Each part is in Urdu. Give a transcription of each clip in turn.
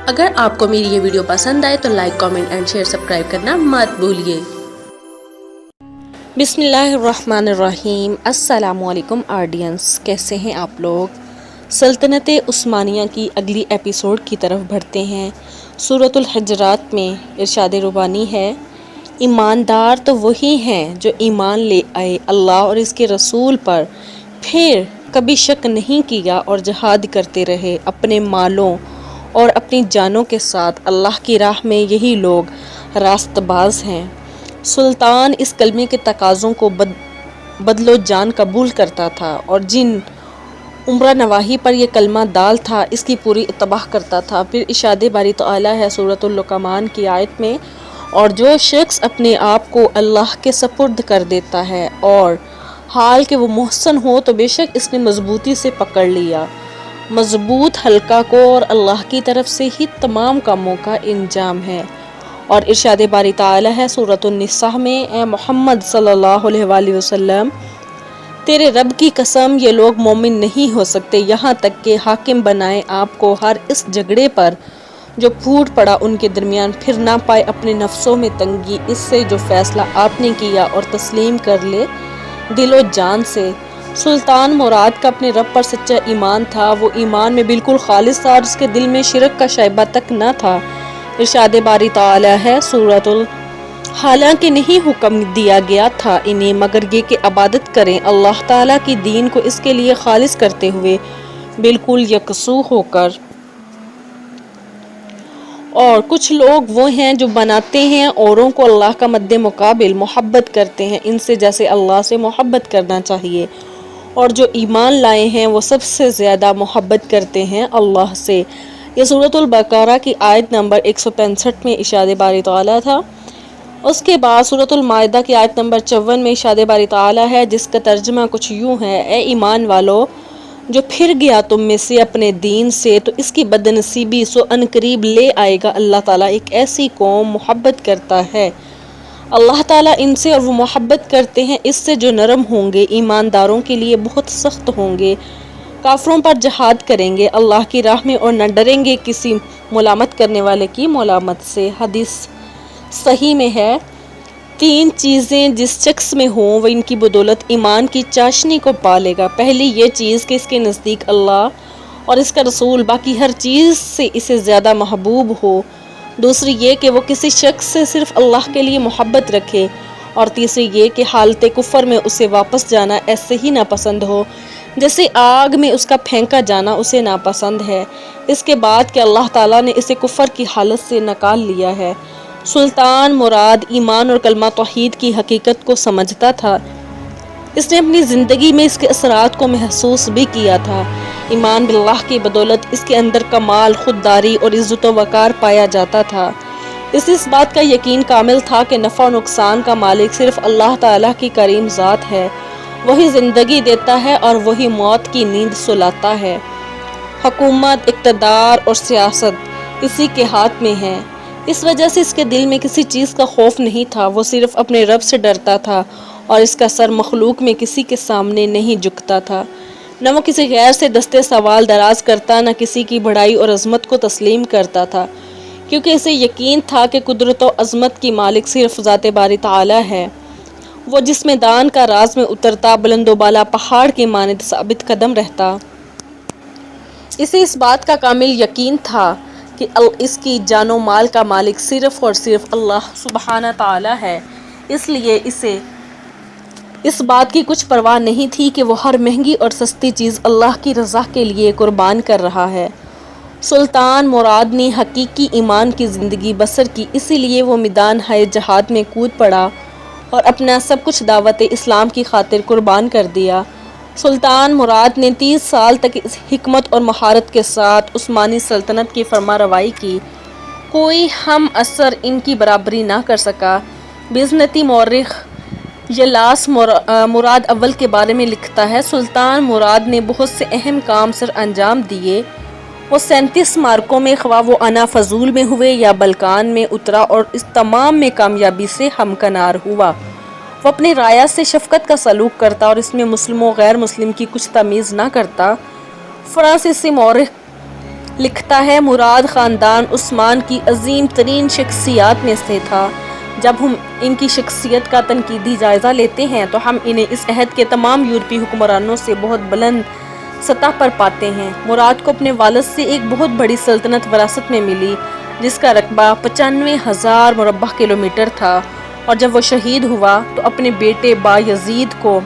اگر آپ کو میری یہ ویڈیو پسند آئے تو like, comment and share, subscribe کرنا مت بھولیے۔ بسم اللہ الرحمن الرحیم۔ السلام علیکم آڈینس، کیسے ہیں آپ لوگ؟ سلطنت عثمانیہ کی اگلی ایپیسوڈ کی طرف بڑھتے ہیں۔ سورۃ الحجرات میں ارشاد ربانی ہے، ایماندار تو وہی ہیں جو ایمان لے آئے اللہ اور اس کے رسول پر، پھر کبھی شک نہیں کیا اور جہاد کرتے رہے اپنے مالوں اور اپنی جانوں کے ساتھ اللہ کی راہ میں، یہی لوگ راست باز ہیں۔ سلطان اس کلمے کے تقاضوں کو بدل و جان قبول کرتا تھا اور جن عمرہ نواحی پر یہ کلمہ دال تھا اس کی پوری اتباع کرتا تھا۔ پھر ارشاد باری تعالیٰ ہے سورۃ اللقمان کی آیت میں، اور جو شخص اپنے آپ کو اللہ کے سپرد کر دیتا ہے اور حال کہ وہ محسن ہو تو بے شک اس نے مضبوطی سے پکڑ لیا مضبوط حلقہ کو، اور اللہ کی طرف سے ہی تمام کاموں کا انجام ہے۔ اور ارشاد باری تعالیٰ ہے سورۃ النساء میں، اے محمد صلی اللہ علیہ وآلہ وسلم، تیرے رب کی قسم یہ لوگ مومن نہیں ہو سکتے یہاں تک کہ حاکم بنائے آپ کو ہر اس جھگڑے پر جو پھوٹ پڑا ان کے درمیان، پھر نہ پائے اپنے نفسوں میں تنگی اس سے جو فیصلہ آپ نے کیا، اور تسلیم کر لے دل و جان سے۔ سلطان مراد کا اپنے رب پر سچا ایمان تھا، وہ ایمان میں بالکل خالص تھا اور اس کے دل میں شرک کا شائبہ تک نہ تھا۔ ارشاد باری تعالیٰ ہے سورۃ حالانکہ نہیں حکم دیا گیا تھا انہیں مگر یہ کہ عبادت کریں اللہ تعالیٰ کی دین کو اس کے لیے خالص کرتے ہوئے، بالکل یکسو ہو کر۔ اور کچھ لوگ وہ ہیں جو بناتے ہیں اوروں کو اللہ کا مد مقابل، محبت کرتے ہیں ان سے جیسے اللہ سے محبت کرنا چاہیے، اور جو ایمان لائے ہیں وہ سب سے زیادہ محبت کرتے ہیں اللہ سے۔ یہ سورۃ البقرہ کی آیت نمبر 165 میں ارشاد باری تعالیٰ تھا۔ اس کے بعد سورۃ المائدہ کی آیت نمبر 54 میں ارشاد باری تعالیٰ ہے، جس کا ترجمہ کچھ یوں ہے، اے ایمان والو، جو پھر گیا تم میں سے اپنے دین سے تو اس کی بد نصیبی سو عنقریب لے آئے گا۔ اللہ تعالیٰ ایک ایسی قوم محبت کرتا ہے اللہ تعالیٰ ان سے، اور وہ محبت کرتے ہیں اس سے جو نرم ہوں گے، ایمانداروں کے لیے بہت سخت ہوں گے، کافروں پر جہاد کریں گے اللہ کی راہ میں اور نہ ڈریں گے کسی ملامت کرنے والے کی ملامت سے۔ حدیث صحیح میں ہے، تین چیزیں جس شخص میں ہوں وہ ان کی بدولت ایمان کی چاشنی کو پالے گا۔ پہلی یہ چیز کہ اس کے نزدیک اللہ اور اس کا رسول باقی ہر چیز سے اسے زیادہ محبوب ہو، دوسری یہ کہ وہ کسی شخص سے صرف اللہ کے لیے محبت رکھے، اور تیسری یہ کہ حالت کفر میں اسے واپس جانا ایسے ہی ناپسند ہو جیسے آگ میں اس کا پھینکا جانا اسے ناپسند ہے، اس کے بعد کہ اللہ تعالیٰ نے اسے کفر کی حالت سے نکال لیا ہے۔ سلطان مراد ایمان اور کلمہ توحید کی حقیقت کو سمجھتا تھا، اس نے اپنی زندگی میں اس کے اثرات کو محسوس بھی کیا تھا۔ ایمان باللہ کی بدولت اس کے اندر کمال، خودداری اور عزت و وقار پایا جاتا تھا۔ اس بات کا یقین کامل تھا کہ نفع و نقصان کا مالک صرف اللہ تعالیٰ کی کریم ذات ہے، وہی زندگی دیتا ہے اور وہی موت کی نیند سلاتا ہے۔ حکومت، اقتدار اور سیاست اسی کے ہاتھ میں ہے، اس وجہ سے اس کے دل میں کسی چیز کا خوف نہیں تھا، وہ صرف اپنے رب سے ڈرتا تھا اور اس کا سر مخلوق میں کسی کے سامنے نہیں جھکتا تھا، نہ وہ کسی غیر سے دستے سوال دراز کرتا، نہ کسی کی بڑائی اور عظمت کو تسلیم کرتا تھا، کیونکہ اسے یقین تھا کہ قدرت و عظمت کی مالک صرف ذات باری تعالیٰ ہے۔ وہ جس میدان کا راز میں اترتا بلند و بالا پہاڑ کی مانند ثابت قدم رہتا۔ اسے اس بات کا کامل یقین تھا کہ اس کی جان و مال کا مالک صرف اور صرف اللہ سبحانہ تعالیٰ ہے، اس لیے اسے اس بات کی کچھ پرواہ نہیں تھی کہ وہ ہر مہنگی اور سستی چیز اللہ کی رضا کے لیے قربان کر رہا ہے۔ سلطان مراد نے حقیقی ایمان کی زندگی بسر کی، اسی لیے وہ میدان جہاد میں کود پڑا اور اپنا سب کچھ دعوت اسلام کی خاطر قربان کر دیا۔ سلطان مراد نے 30 سال تک اس حکمت اور مہارت کے ساتھ عثمانی سلطنت کی فرما روائی کی، کوئی ہم عصر ان کی برابری نہ کر سکا۔ بیزنطی مورخ یلاس مراد اول کے بارے میں لکھتا ہے، سلطان مراد نے بہت سے اہم کام سر انجام دیے، وہ 37 معرکوں میں خواہ وہ انا فضول میں ہوئے یا بلکان میں اترا اور اس تمام میں کامیابی سے ہمکنار ہوا۔ وہ اپنی رعایا سے شفقت کا سلوک کرتا اور اس میں مسلم و غیر مسلم کی کچھ تمیز نہ کرتا۔ فرانسیسی مورخ لکھتا ہے مراد خاندان عثمان کی عظیم ترین شخصیات میں سے تھا۔ جب ہم ان کی شخصیت کا تنقیدی جائزہ لیتے ہیں تو ہم انہیں اس عہد کے تمام یورپی حکمرانوں سے بہت بلند سطح پر پاتے ہیں۔ مراد کو اپنے والد سے ایک بہت بڑی سلطنت وراثت میں ملی جس کا رقبہ 95,000 مربع کلومیٹر تھا، اور جب وہ شہید ہوا تو اپنے بیٹے بایزید کو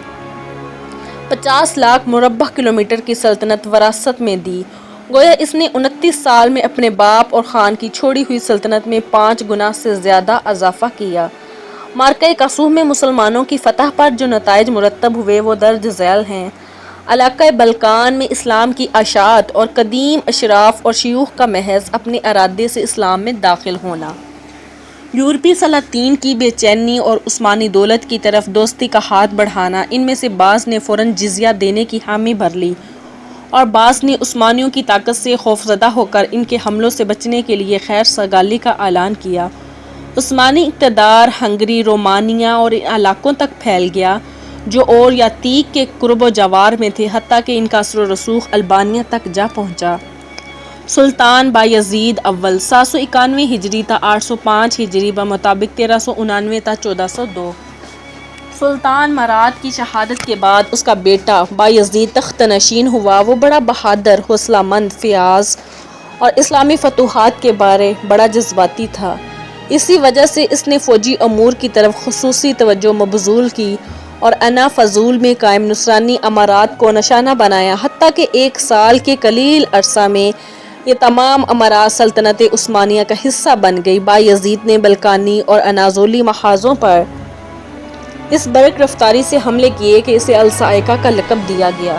50 لاکھ مربع کلومیٹر کی سلطنت وراثت میں دی۔ گویا اس نے 29 سال میں اپنے باپ اور خان کی چھوڑی ہوئی سلطنت میں 5 گنا سے زیادہ اضافہ کیا۔ معرکہ کسوف میں مسلمانوں کی فتح پر جو نتائج مرتب ہوئے وہ درج ذیل ہیں۔ علاقہ بلقان میں اسلام کی اشاعت اور قدیم اشراف اور شیوخ کا محض اپنے ارادے سے اسلام میں داخل ہونا، یورپی سلاطین کی بے چینی اور عثمانی دولت کی طرف دوستی کا ہاتھ بڑھانا، ان میں سے بعض نے فوراً جزیہ دینے کی حامی بھر لی اور بعض نے عثمانیوں کی طاقت سے خوفزدہ ہو کر ان کے حملوں سے بچنے کے لیے خیر سگالی کا اعلان کیا۔ عثمانی اقتدار ہنگری، رومانیہ اور ان علاقوں تک پھیل گیا جو اور یا تیک کے قرب و جوار میں تھے، حتیٰ کہ ان کا اثر و رسوخ البانیہ تک جا پہنچا۔ سلطان بایزید اول 791 ہجری تا 805 ہجری بمطابق 1399 تا 1402۔ سلطان مراد کی شہادت کے بعد اس کا بیٹا بایزید تخت نشین ہوا۔ وہ بڑا بہادر، حوصلہ مند، فیاض اور اسلامی فتوحات کے بارے بڑا جذباتی تھا۔ اسی وجہ سے اس نے فوجی امور کی طرف خصوصی توجہ مبذول کی اور انا فضول میں قائم نصرانی امارات کو نشانہ بنایا، حتیٰ کہ 1 سال کے قلیل عرصہ میں یہ تمام امارات سلطنت عثمانیہ کا حصہ بن گئی۔ بایزید نے بلقانی اور اناضولی محاذوں پر اس برق رفتاری سے حملے کیے کہ اسے الصاعقہ کا لقب دیا گیا۔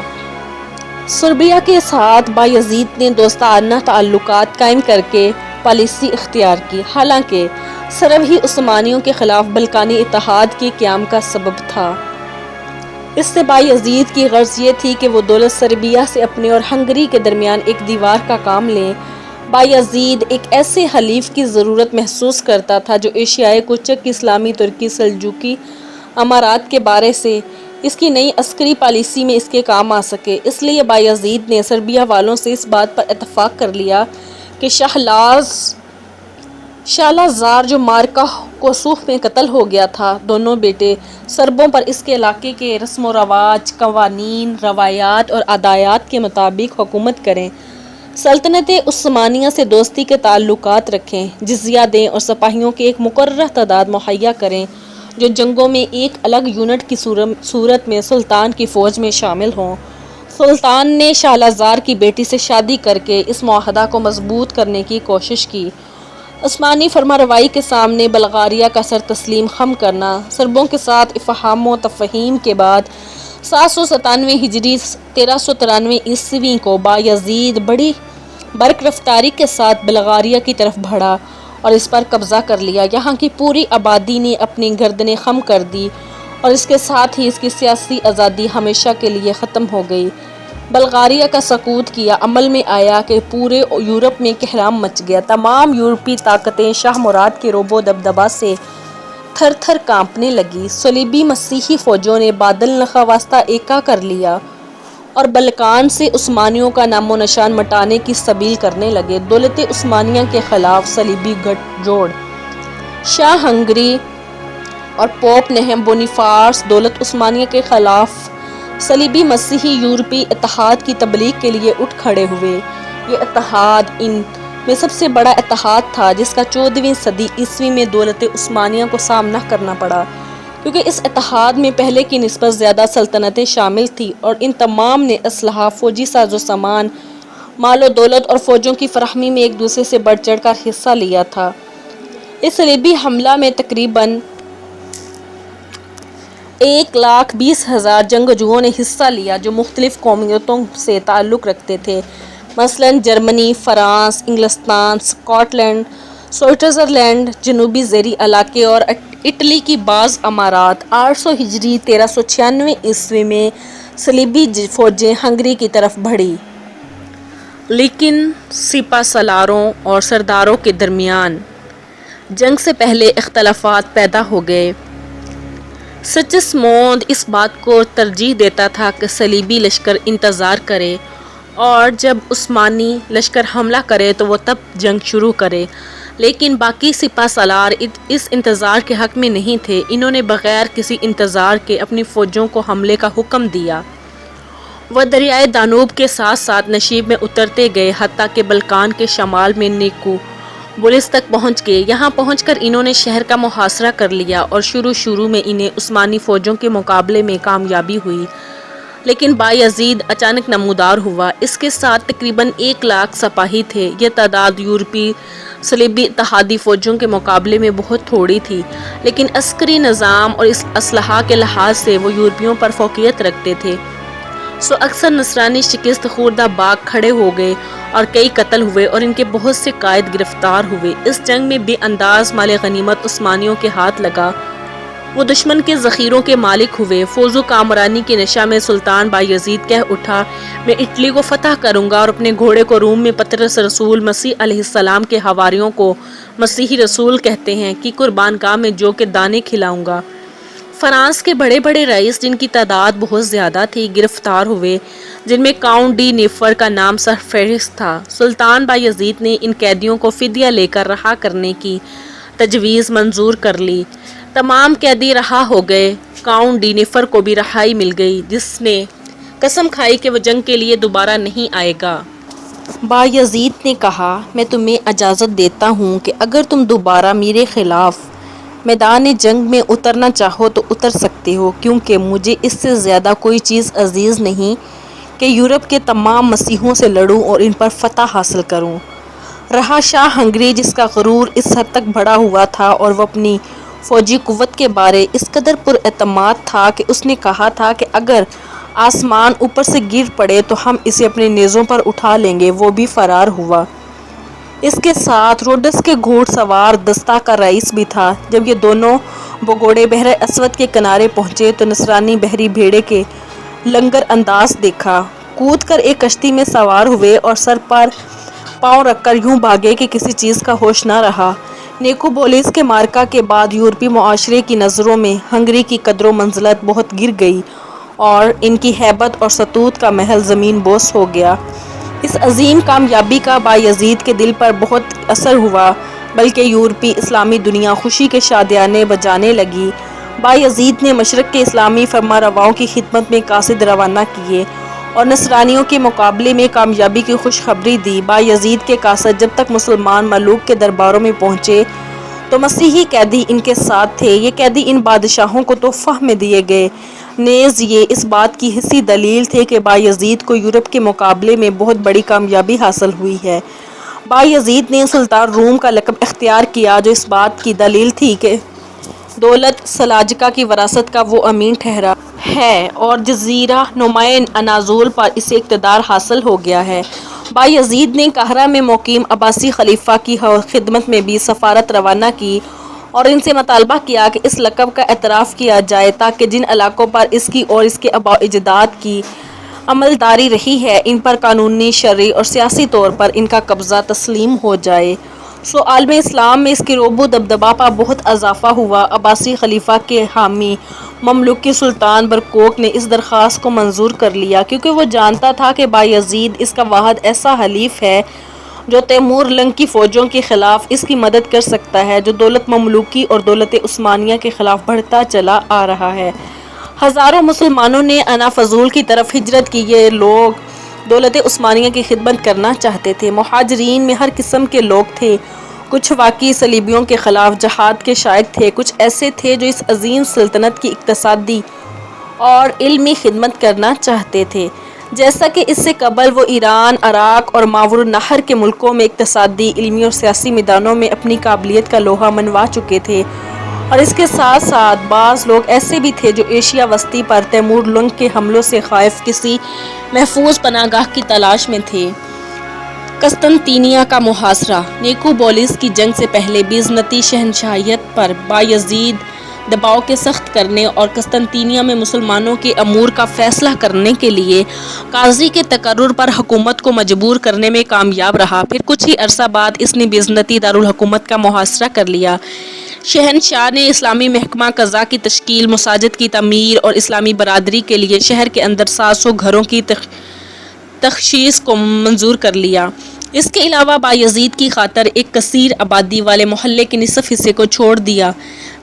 سربیا کے ساتھ بایزید نے دوستانہ تعلقات قائم کر کے پالیسی اختیار کی، حالانکہ سرب ہی عثمانیوں کے خلاف بلقانی اتحاد کے قیام کا سبب تھا۔ اس سے بایزید کی غرض یہ تھی کہ وہ دولت سربیا سے اپنے اور ہنگری کے درمیان ایک دیوار کا کام لیں۔ بایزید ایک ایسے حلیف کی ضرورت محسوس کرتا تھا جو ایشیائے کوچک کی اسلامی ترکی سلجوقی امارات کے بارے سے اس کی نئی عسکری پالیسی میں اس کے کام آ سکے۔ اس لیے بایزید نے سربیا والوں سے اس بات پر اتفاق کر لیا کہ شالازار جو معرکہ کسوف میں قتل ہو گیا تھا، دونوں بیٹے سربوں پر اس کے علاقے کے رسم و رواج، قوانین، روایات اور عادات کے مطابق حکومت کریں، سلطنت عثمانیہ سے دوستی کے تعلقات رکھیں، جزیہ دیں اور سپاہیوں کی ایک مقررہ تعداد مہیا کریں جو جنگوں میں ایک الگ یونٹ کی صورت میں سلطان کی فوج میں شامل ہوں۔ سلطان نے شالازار کی بیٹی سے شادی کر کے اس معاہدہ کو مضبوط کرنے کی کوشش کی۔ عثمانی فرمانروائی کے سامنے بلغاریہ کا سر تسلیم خم کرنا، سربوں کے ساتھ افہام و تفہیم کے بعد 797 ہجری 1393 عیسوی کو بایزید بڑی برق رفتاری کے ساتھ بلغاریہ کی طرف بڑھا اور اس پر قبضہ کر لیا۔ یہاں کی پوری آبادی نے اپنی گردنیں خم کر دی اور اس کے ساتھ ہی اس کی سیاسی آزادی ہمیشہ کے لیے ختم ہو گئی۔ بلغاریہ کا سقوط کیا عمل میں آیا کہ پورے یورپ میں کہرام مچ گیا۔ تمام یورپی طاقتیں شاہ مراد کے رعب و دبدبہ سے تھر تھر کانپنے لگی۔ صلیبی مسیحی فوجوں نے بادل نخواستہ ایکا کر لیا اور بلقان سے عثمانیوں کا نام و نشان مٹانے کی سبیل کرنے لگے۔ دولت عثمانیہ کے خلاف صلیبی گٹھ جوڑ، شاہ ہنگری اور پوپ نہم بونیفاس دولت عثمانیہ کے خلاف صلیبی مسیحی یورپی اتحاد کی تبلیغ کے لیے اٹھ کھڑے ہوئے۔ یہ اتحاد ان میں سب سے بڑا اتحاد تھا جس کا 14ویں صدی عیسوی میں دولت عثمانیہ کو سامنا کرنا پڑا، کیونکہ اس اتحاد میں پہلے کی نسبت زیادہ سلطنتیں شامل تھیں اور ان تمام نے اسلحہ، فوجی ساز و سامان، مال و دولت اور فوجوں کی فراہمی میں ایک دوسرے سے بڑھ چڑھ کر حصہ لیا تھا۔ اس صلیبی حملہ میں تقریباً 120,000 جنگجوؤں نے حصہ لیا جو مختلف قومیتوں سے تعلق رکھتے تھے، مثلاً جرمنی، فرانس، انگلستان، اسکاٹ لینڈ، سوئٹزرلینڈ، جنوبی زیریں علاقے اور اٹلی کی بعض امارات۔ 800 ہجری 1396 عیسوی میں صلیبی فوجیں ہنگری کی طرف بڑھی، لیکن سپہ سالاروں اور سرداروں کے درمیان جنگ سے پہلے اختلافات پیدا ہو گئے۔ سچسموند اس بات کو ترجیح دیتا تھا کہ صلیبی لشکر انتظار کرے اور جب عثمانی لشکر حملہ کرے تو وہ تب جنگ شروع کرے، لیکن باقی سپہ سالار اس انتظار کے حق میں نہیں تھے۔ انہوں نے بغیر کسی انتظار کے اپنی فوجوں کو حملے کا حکم دیا۔ وہ دریائے دانوب کے ساتھ ساتھ نشیب میں اترتے گئے، حتیٰ کہ بلقان کے شمال میں نیکوپولس تک پہنچ گئے۔ یہاں پہنچ کر انہوں نے شہر کا محاصرہ کر لیا اور شروع میں انہیں عثمانی فوجوں کے مقابلے میں کامیابی ہوئی، لیکن بایزید اچانک نمودار ہوا۔ اس کے ساتھ تقریباً 1,00,000 سپاہی تھے۔ یہ تعداد یورپی صلیبی اتحادی فوجوں کے مقابلے میں بہت تھوڑی تھی، لیکن عسکری نظام اور اسلحہ کے لحاظ سے وہ یورپیوں پر فوقیت رکھتے تھے۔ سو اکثر نصرانی شکست خوردہ باغ کھڑے ہو گئے اور کئی قتل ہوئے اور ان کے بہت سے قائد گرفتار ہوئے۔ اس جنگ میں بے انداز مال غنیمت عثمانیوں کے ہاتھ لگا۔ وہ دشمن کے ذخیروں کے مالک ہوئے۔ فوز و کامرانی کی نشہ میں سلطان بایزید کہہ اٹھا، میں اٹلی کو فتح کروں گا اور اپنے گھوڑے کو روم میں پطرس رسول مسیح علیہ السلام کے حواریوں کو مسیحی رسول کہتے ہیں کی قربان گاہ میں جو کہ دانے کھلاؤں گا۔ فرانس کے بڑے بڑے رئیس جن کی تعداد بہت زیادہ تھی گرفتار ہوئے، جن میں کاؤنٹ ڈی نیفر کا نام سرفہرست تھا۔ سلطان بایزید نے ان قیدیوں کو فدیہ لے کر رہا کرنے کی تجویز منظور کر لی۔ تمام قیدی رہا ہو گئے۔ کاؤنٹ ڈی نیفر کو بھی رہائی مل گئی، جس نے قسم کھائی کہ وہ جنگ کے لیے دوبارہ نہیں آئے گا۔ بایزید نے کہا، میں تمہیں اجازت دیتا ہوں کہ اگر تم دوبارہ میرے خلاف میدان جنگ میں اترنا چاہو تو اتر سکتے ہو، کیونکہ مجھے اس سے زیادہ کوئی چیز عزیز نہیں کہ یورپ کے تمام مسیحوں سے لڑوں اور ان پر فتح حاصل کروں۔ رہا شاہ ہنگری، جس کا غرور اس حد تک بڑھا ہوا تھا اور وہ اپنی فوجی قوت کے بارے اس قدر پر اعتماد تھا کہ اس نے کہا تھا کہ اگر آسمان اوپر سے گر پڑے تو ہم اسے اپنے نیزوں پر اٹھا لیں گے، وہ بھی فرار ہوا۔ اس کے ساتھ روڈس کے گھوڑ سوار دستہ کا رئیس بھی تھا۔ جب یہ دونوں بگوڑے بحر اسود کے کنارے پہنچے تو نصرانی بحری بھیڑے کے لنگر انداز دیکھا، کود کر ایک کشتی میں سوار ہوئے اور سر پر پاؤں رکھ کر یوں بھاگے کہ کسی چیز کا ہوش نہ رہا۔ نیکوپولس کے معرکہ کے بعد یورپی معاشرے کی نظروں میں ہنگری کی قدر و منزلت بہت گر گئی اور ان کی ہیبت اور ستوت کا محل زمین بوس ہو گیا۔ اس عظیم کامیابی کا بایزید کے دل پر بہت اثر ہوا، بلکہ یورپی اسلامی دنیا خوشی کے شادیانے بجانے لگی۔ بایزید نے مشرق کے اسلامی فرمانرواؤں کی خدمت میں قاصد روانہ کیے اور نصرانیوں کے مقابلے میں کامیابی کی خوشخبری دی۔ بایزید کے قاصد جب تک مسلمان ملوک کے درباروں میں پہنچے تو مسیحی قیدی ان کے ساتھ تھے۔ یہ قیدی ان بادشاہوں کو تحفہ میں دیے گئے، نیز یہ اس بات کی حسی دلیل تھے کہ بایزید کو یورپ کے مقابلے میں بہت بڑی کامیابی حاصل ہوئی ہے۔ بایزید نے سلطان روم کا لقب اختیار کیا، جو اس بات کی دلیل تھی کہ دولت سلاجقہ کی وراثت کا وہ امین ٹھہرا ہے اور جزیرہ نمائے اناضول پر اسے اقتدار حاصل ہو گیا ہے۔ بایزید نے قاہرہ میں مقیم عباسی خلیفہ کی خدمت میں بھی سفارت روانہ کی اور ان سے مطالبہ کیا کہ اس لقب کا اعتراف کیا جائے تاکہ جن علاقوں پر اس کی اور اس کے آباء و اجداد کی عملداری رہی ہے ان پر قانونی، شرعی اور سیاسی طور پر ان کا قبضہ تسلیم ہو جائے۔ سو عالم اسلام میں اس کے رعب و دبدبہ پر بہت اضافہ ہوا۔ عباسی خلیفہ کے حامی مملوکی سلطان برقوق نے اس درخواست کو منظور کر لیا، کیونکہ وہ جانتا تھا کہ بایزید اس کا واحد ایسا حلیف ہے جو تیمور لنگ کی فوجوں کے خلاف اس کی مدد کر سکتا ہے، جو دولت مملوکی اور دولت عثمانیہ کے خلاف بڑھتا چلا آ رہا ہے۔ ہزاروں مسلمانوں نے انا فضول کی طرف ہجرت کی۔ یہ لوگ دولت عثمانیہ کی خدمت کرنا چاہتے تھے۔ مہاجرین میں ہر قسم کے لوگ تھے، کچھ واقعی صلیبیوں کے خلاف جہاد کے شائق تھے، کچھ ایسے تھے جو اس عظیم سلطنت کی اقتصادی اور علمی خدمت کرنا چاہتے تھے، جیسا کہ اس سے قبل وہ ایران، عراق اور ماوراء النہر کے ملکوں میں اقتصادی، علمی اور سیاسی میدانوں میں اپنی قابلیت کا لوہا منوا چکے تھے۔ اور اس کے ساتھ ساتھ بعض لوگ ایسے بھی تھے جو ایشیا وسطی پر تیمور لنگ کے حملوں سے خائف کسی محفوظ پناہ گاہ کی تلاش میں تھے۔ قسطنطینیہ کا محاصرہ۔ نیکوپولس کی جنگ سے پہلے بیزنطی شہنشاہیت پر بایزید دباؤ کے سخت کرنے اور قسطنطینیہ میں مسلمانوں کے امور کا فیصلہ کرنے کے لیے قاضی کے تقرر پر حکومت کو مجبور کرنے میں کامیاب رہا۔ پھر کچھ ہی عرصہ بعد اس نے بیزنطی دارالحکومت کا محاصرہ کر لیا۔ شہنشاہ نے اسلامی محکمہ قضاء کی تشکیل، مساجد کی تعمیر اور اسلامی برادری کے لیے شہر کے اندر 700 گھروں کی تخصیص کو منظور کر لیا۔ اس کے علاوہ بایزید کی خاطر ایک کثیر آبادی والے محلے کے نصف حصے کو چھوڑ دیا،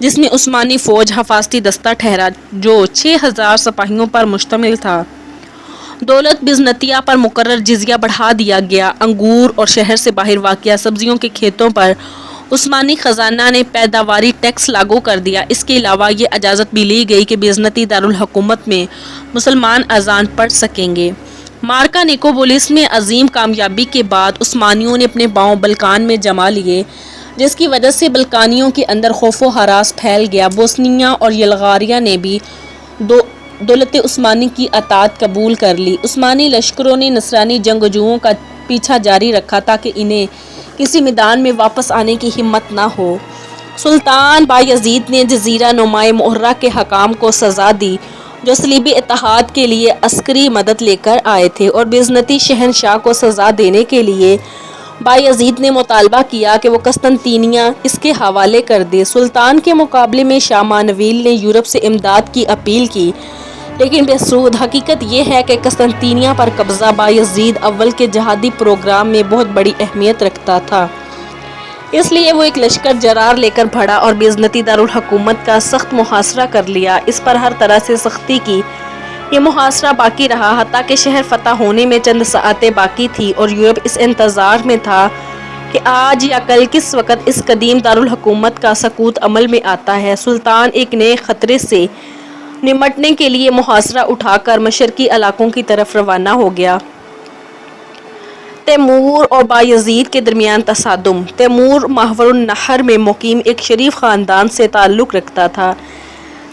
جس میں عثمانی فوج حفاظتی دستہ ٹھہرا جو 6000 سپاہیوں پر مشتمل تھا۔ دولت بزنطیہ پر مقرر جزیہ بڑھا دیا گیا۔ انگور اور شہر سے باہر واقع سبزیوں کے کھیتوں پر عثمانی خزانہ نے پیداواری ٹیکس لاگو کر دیا۔ اس کے علاوہ یہ اجازت بھی لی گئی کہ بیزنطی دارالحکومت میں مسلمان اذان پڑھ سکیں گے۔ مارکا نیکوپولس میں عظیم کامیابی کے بعد عثمانیوں نے اپنے پاؤں بلقان میں جما لیے، جس کی وجہ سے بلقانیوں کے اندر خوف و ہراس پھیل گیا۔ بوسنیا اور بلغاریہ نے بھی دولت عثمانی کی اطاعت قبول کر لی۔ عثمانی لشکروں نے نصرانی جنگجوؤں کا پیچھا جاری رکھا تاکہ انہیں کسی میدان میں واپس آنے کی ہمت نہ ہو۔ سلطان بایزید نے جزیرہ نمائے معرہ کے حکام کو سزا دی جو صلیبی اتحاد کے لیے عسکری مدد لے کر آئے تھے، اور بیزنطی شہنشاہ کو سزا دینے کے لیے بایزید نے مطالبہ کیا کہ وہ قسطنطینیہ اس کے حوالے کر دے۔ سلطان کے مقابلے میں شاہ مانویل نے یورپ سے امداد کی اپیل کی، لیکن بے سود۔ حقیقت یہ ہے کہ قسطنطینیہ پر قبضہ بایزید اول کے جہادی پروگرام میں بہت بڑی اہمیت رکھتا تھا، اس لیے وہ ایک لشکر جرار لے کر بڑھا اور بیزنطی دارالحکومت کا سخت محاصرہ کر لیا۔ اس پر ہر طرح سے سختی کی۔ یہ محاصرہ باقی رہا حتیٰ کہ شہر فتح ہونے میں چند ساعتیں باقی تھی، اور یورپ اس انتظار میں تھا کہ آج یا کل کس وقت اس قدیم دارالحکومت کا سقوط عمل میں آتا ہے۔ سلطان ایک نئے خطرے سے نمٹنے کے لیے محاصرہ اٹھا کر مشرقی علاقوں کی طرف روانہ ہو گیا۔ تیمور اور بایزید کے درمیان تصادم۔ تیمور محور النہر میں مقیم ایک شریف خاندان سے تعلق رکھتا تھا۔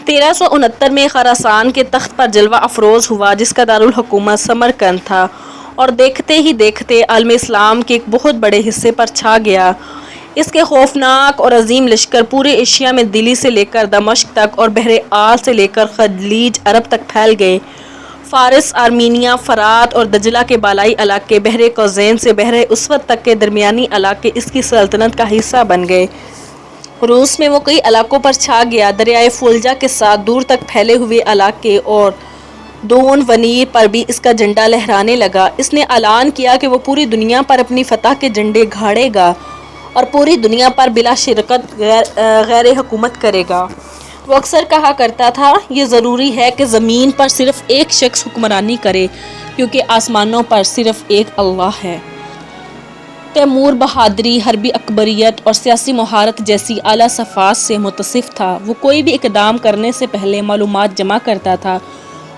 1369 میں خراسان کے تخت پر جلوہ افروز ہوا، جس کا دارالحکومت سمرقند تھا، اور دیکھتے ہی دیکھتے عالم اسلام کے ایک بہت بڑے حصے پر چھا گیا۔ اس کے خوفناک اور عظیم لشکر پورے ایشیا میں دلی سے لے کر دمشق تک اور بحر آل سے لے کر خلیج عرب تک پھیل گئے۔ فارس، آرمینیا، فرات اور دجلہ کے بالائی علاقے، بحر قزوین سے بحر اسود تک کے درمیانی علاقے اس کی سلطنت کا حصہ بن گئے۔ روس میں وہ کئی علاقوں پر چھا گیا۔ دریائے فولجا کے ساتھ دور تک پھیلے ہوئے علاقے اور دون ونیر پر بھی اس کا جھنڈا لہرانے لگا۔ اس نے اعلان کیا کہ وہ پوری دنیا پر اپنی فتح کے جھنڈے گاڑے گا اور پوری دنیا پر بلا شرکت غیر حکومت کرے گا۔ وہ اکثر کہا کرتا تھا، یہ ضروری ہے کہ زمین پر صرف ایک شخص حکمرانی کرے، کیونکہ آسمانوں پر صرف ایک اللہ ہے۔ تیمور بہادری، حربی اکبریت اور سیاسی مہارت جیسی اعلیٰ صفات سے متصف تھا۔ وہ کوئی بھی اقدام کرنے سے پہلے معلومات جمع کرتا تھا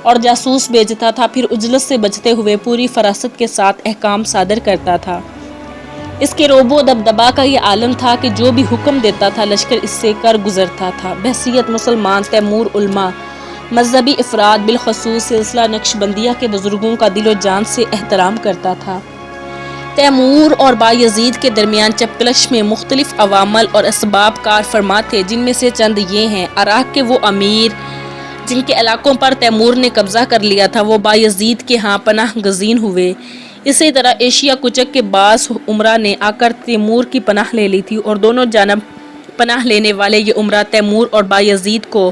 اور جاسوس بھیجتا تھا، پھر عجلت سے بچتے ہوئے پوری فراست کے ساتھ احکام صادر کرتا تھا۔ اس کے رعب و دبدبا کا یہ عالم تھا کہ جو بھی حکم دیتا تھا لشکر اس سے کر گزرتا تھا۔ بحیثیت مسلمان تیمور علماء، مذہبی افراد، بالخصوص سلسلہ نقشبندیہ کے بزرگوں کا دل و جان سے احترام کرتا تھا۔ تیمور اور بایزید کے درمیان چپکلش میں مختلف عوامل اور اسباب کار فرما تھے، جن میں سے چند یہ ہیں۔ عراق کے وہ امیر جن کے علاقوں پر تیمور نے قبضہ کر لیا تھا، وہ بایزید کے ہاں پناہ گزین ہوئے۔ اسی طرح ایشیا کچک کے بعض امراء نے آ کر تیمور کی پناہ لے لی تھی، اور دونوں جانب پناہ لینے والے یہ امراء تیمور اور بایزید کو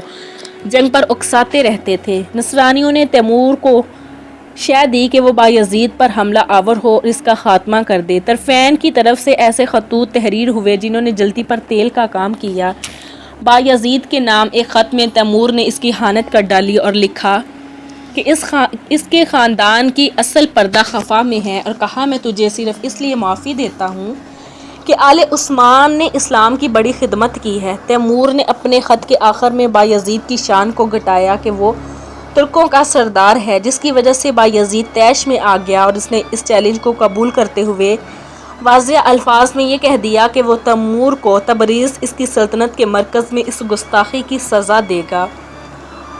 جنگ پر اکساتے رہتے تھے۔ نصرانیوں نے تیمور کو شے دی کہ وہ بایزید پر حملہ آور ہو اور اس کا خاتمہ کر دے۔ طرفین کی طرف سے ایسے خطوط تحریر ہوئے جنہوں نے جلدی پر تیل کا کام کیا۔ بایزید کے نام ایک خط میں تیمور نے اس کی احانت کر ڈالی اور لکھا کہ اس کے خاندان کی اصل پردہ خفا میں ہے، اور کہا میں تجھے صرف اس لیے معافی دیتا ہوں کہ آل عثمان نے اسلام کی بڑی خدمت کی ہے۔ تیمور نے اپنے خط کے آخر میں بایزید کی شان کو گھٹایا کہ وہ ترکوں کا سردار ہے، جس کی وجہ سے بایزید طیش میں آ گیا، اور اس نے اس چیلنج کو قبول کرتے ہوئے واضح الفاظ میں یہ کہہ دیا کہ وہ تیمور کو تبریز اس کی سلطنت کے مرکز میں اس گستاخی کی سزا دے گا۔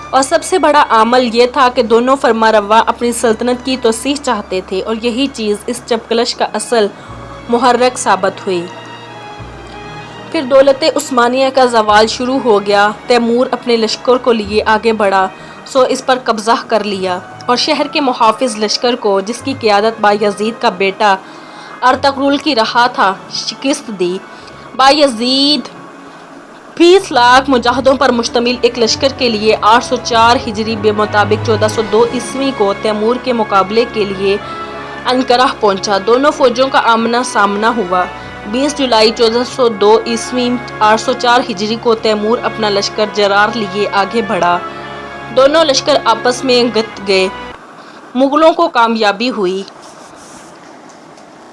اور سب سے بڑا عامل یہ تھا کہ دونوں فرما روا اپنی سلطنت کی توسیع چاہتے تھے، اور یہی چیز اس چپکلش کا اصل محرک ثابت ہوئی۔ پھر دولت عثمانیہ کا زوال شروع ہو گیا۔ تیمور اپنے لشکر کو لیے آگے بڑھا، سو اس پر قبضہ کر لیا، اور شہر کے محافظ لشکر کو، جس کی قیادت بایزید کا بیٹا ارطغرل کی رہا تھا، شکست دی۔ بایزید 20 لاکھ مجاہدوں پر مشتمل ایک لشکر کے لیے 804 ہجری بے مطابق 1402 عیسوی کو تیمور کے مقابلے کے لیے انقرہ پہنچا۔ دونوں فوجوں کا آمنا سامنا ہوا۔ 20 جولائی 1402 عیسوی 804 ہجری کو تیمور اپنا لشکر جرار لیے آگے بڑھا۔ دونوں لشکر آپس میں گت گئے۔ مغلوں کو کامیابی ہوئی۔